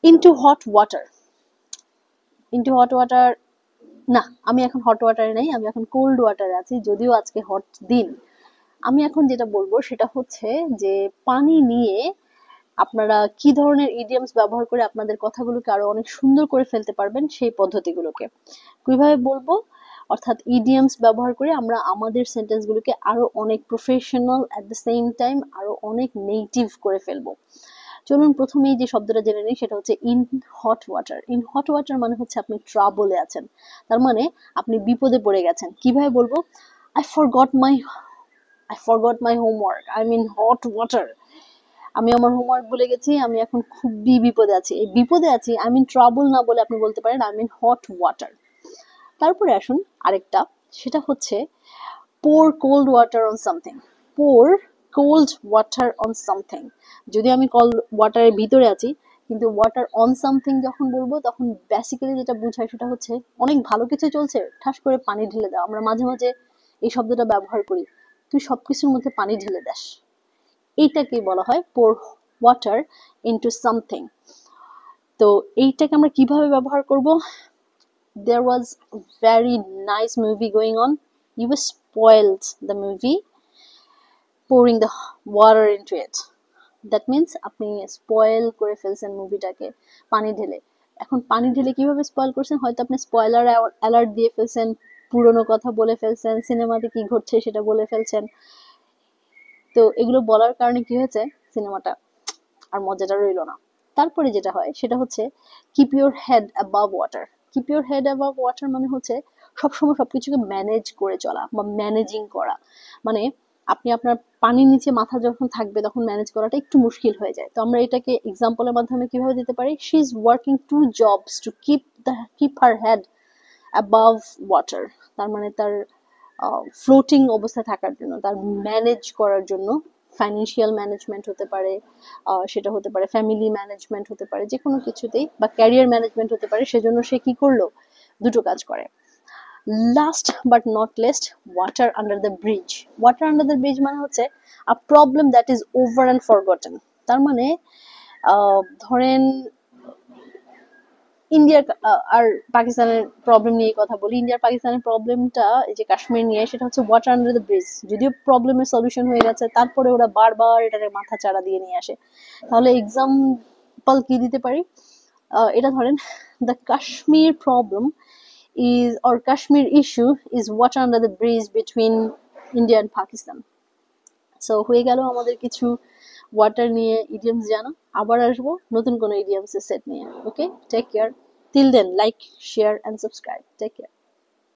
Into hot water. Into hot water না, আমি এখন হট ওয়াটারে নেই, আমি এখন কোল্ড ওয়াটারে আছি, যদিও আজকে হট দিন। আমি এখন যেটা বলবো সেটা হচ্ছে যে পানি নিয়ে আপনারা কি ধরনের ইডিয়মস ব্যবহার করে আপনাদের কথাগুলোকে আরো অনেক সুন্দর করে ফেলতে পারবেন সেই পদ্ধতিগুলোকে কিভাবে বলবো, অর্থাৎ ইডিয়মস ব্যবহার করে আমরা আমাদের সেন্টেন্সগুলোকে আরো অনেক professional at the same time আরো অনেক নেটিভ করে ফেলবো। চলুন প্রথমেই যে শব্দটা জেনে নিই, সেটা হচ্ছে in hot water. In hot water মানে হচ্ছে আপনি ট্রাবলে আছেন, তার মানে আপনি বিপদে পড়ে গেছেন। কিভাবে বলবো? I forgot my homework, I mean hot water. আমি আমার হোমওয়ার্ক ভুলে গেছি, আমি এখন খুবই বিপদে আছি। এই বিপদে আছি আই মিন ট্রাবল না বলে আপনি বলতে পারেন আই মিন হট ওয়াটার। তারপরে আসুন আরেকটা, সেটা হচ্ছে pour cold water on something. pour cold water on something। যদি আমি কোল্ড ওয়াটারের ভিতরে আছি, কিন্তু ওয়াটার অন সামথিং যখন বলবো তখন বেসিক্যালি যেটা বোঝায় সেটা হচ্ছে অনেক ভালো কিছু চলছে, ঠাস করে পানি ঢেলে দাও। আমরা মাঝে মাঝে এই শব্দটা ব্যবহার করি, তুই সবকিছুর মধ্যে পানি ঢেলে দাস। এইটাকেই বলা হয় pour water into something। তো এইটাকে আমরা কিভাবে ব্যবহার করব? There was a very nice movie going on, you spoiled the movie pouring the water into it. That means আপনি স্পয়েল করে ফেলছেন মুভিটাকে পানি ঢেলে। এখন পানি ঢেলে কিভাবে স্পয়েল করছেন? হয়তো আপনি স্পয়লার অ্যালার্ট দিয়ে ফেলছেন, পুরনো কথা বলে ফেলছেন, সিনেমাতে কি ঘটছে সেটা বলে ফেলছেন। তো এগুলো বলার কারণে কি হয়েছে, সিনেমাটা আর মজাটা রইল না। তারপরে যেটা হয় সেটা হচ্ছে keep your head above water. Keep your head above water মানে হচ্ছে সবসময় সবকিছুকে ম্যানেজ করে চলা বা ম্যানেজিং করা। মানে আপনি আপনার পানির নিচে মাথা যখন থাকবে তখন ম্যানেজ করাটা একটু মুশকিল হয়ে যায়। তো আমরা এটাকে এক্সাম্পলের মাধ্যমে কিভাবে দিতে পারি? She is working 2 jobs to keep her head above water. তার মানে তার ফ্লোটিং অবস্থায় থাকার জন্য, তার ম্যানেজ করার জন্য, ফাইন্যান্সিয়াল ম্যানেজমেন্ট হতে পারে, সেটা হতে পারে ফ্যামিলি ম্যানেজমেন্ট হতে পারে, যে কোনো কিছুতেই, বা ক্যারিয়ার ম্যানেজমেন্ট হতে পারে, সেজন্য সে কি করলো? দুটো কাজ করে। Last but not list, water under the bridge. Water under the bridge মানে হচ্ছে আ problem that is over and forgotten. তার মানে ধরেন ইন্ডিয়ার আর পাকিস্তানের প্রবলেম নিয়ে কথা বলি। ইন্ডিয়ার পাকিস্তানের প্রবলেমটা এই যে কাশ্মীর নিয়ে, সেটা হচ্ছে ওয়াটার আন্ডার দ্য ব্রিজ। যদিও প্রবলেমের সলিউশন হয়ে গেছে, তারপরে ওরা বারবার এটাকে মাথা চাড়া দিয়ে নিয়ে আসে। তাহলে এক্সাম্পল কি দিতে পারি? এটা ধরেন, the Kashmir problem is or Kashmir issue is water under the bridge between India and Pakistan. So হয়ে গেল আমাদের কিছু ওয়াটার নিয়ে ইডিয়মস জানো। আবার আসবো নতুন কোনো ইডিয়মস এর সেট নিয়ে। Okay, take care. Till then, like, share and subscribe. Take care.